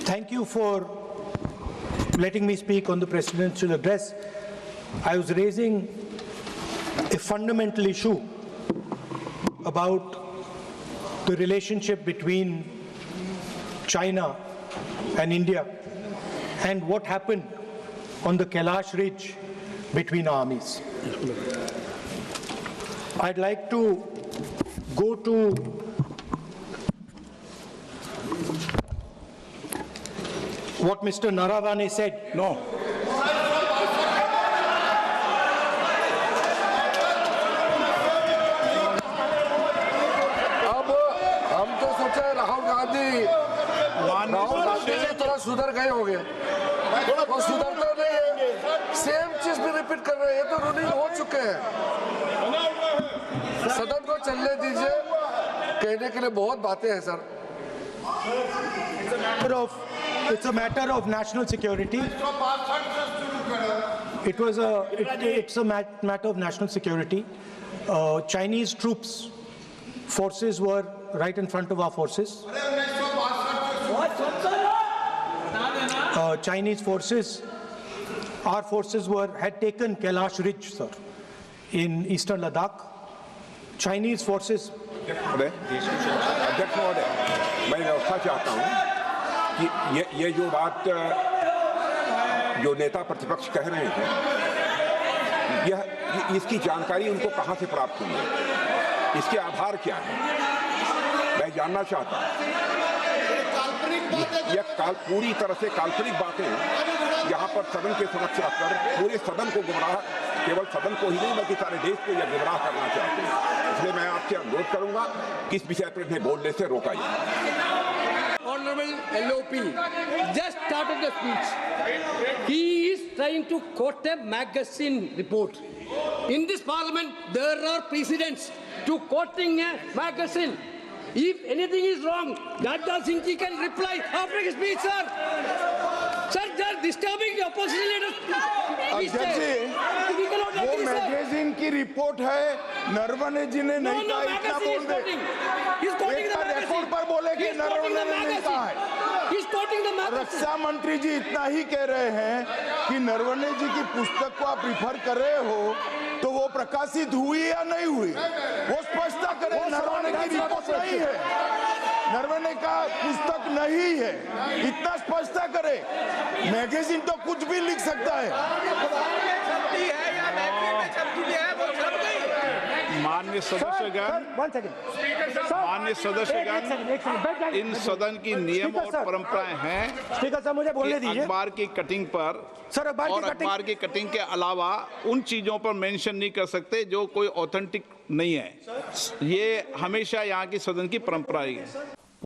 Thank you for letting me speak on the presidential address. I was raising a fundamental issue about the relationship between China and India and what happened on the Kailash Ridge between armies. I'd like to go to what Mr. Naravane said. No. अब हम तो सोचे राहुल गांधी जी थोड़ा सुधर गए होंगे, वो सुधर तो नहीं है, सेम चीज भी रिपीट कर रहे हैं, तो रूलिंग हो चुके हैं। सदन को चलने दीजिए, कहने के लिए बहुत बातें हैं sir. It's a matter of national security. It's a matter of national security. Chinese forces were right in front of our forces. Chinese forces, our forces had taken Kailash Ridge, sir, in eastern Ladakh. Chinese forces. अध्यक्ष महोदय, मैं व्यवस्था चाहता हूँ कि ये जो बात जो नेता प्रतिपक्ष कह रहे हैं, इसकी जानकारी उनको कहाँ से प्राप्त हुई है, इसके आधार क्या है, मैं जानना चाहता हूँ। यह पूरी तरह से काल्पनिक बातें यहाँ पर सदन के समक्ष रखकर पूरे सदन को गुमराह, केवल सदन को ही नहीं बल्कि सारे देश को यह गुमराह करना चाहते हैं। इसलिए मैं आपसे अनुरोध करूंगा कि इस विषय पर इन्हें बोलने से रोका जाए। Honorable LOP just started the speech. He is trying to quote a magazine report. In this parliament, there are precedents to quoting a magazine. If anything is wrong, Radha Singh ji can reply after his speech, sir. Sir, they are disturbing the opposition leaders. अध्यक्ष जी, वो magazine की report है, नरवणे जी ने नहीं कहा, इतना बोल दे। एक रिकॉर्ड पर बोले कि नरवणे ने नहीं कहा है। रक्षा मंत्री जी इतना ही कह रहे हैं कि नरवणे जी की पुस्तक को आप रिफर कर रहे हो, तो वो प्रकाशित हुई या नहीं हुई, वो स्पष्ट करें। नरवणे की रिपोर्ट नहीं है, नरवणे का पुस्तक नहीं है, इतना स्पष्ट करे। मैगजीन तो कुछ भी लिख सकता है। माननीय सदस्यगण, इन सदन की नियम और परंपराएं हैं। स्पीकर साहब, मुझे बोलने दीजिए। अखबार की कटिंग पर सर, अखबार की कटिंग के अलावा उन चीजों पर मेंशन नहीं कर सकते जो कोई ऑथेंटिक नहीं है। ये हमेशा यहाँ की सदन की परंपरा ही है।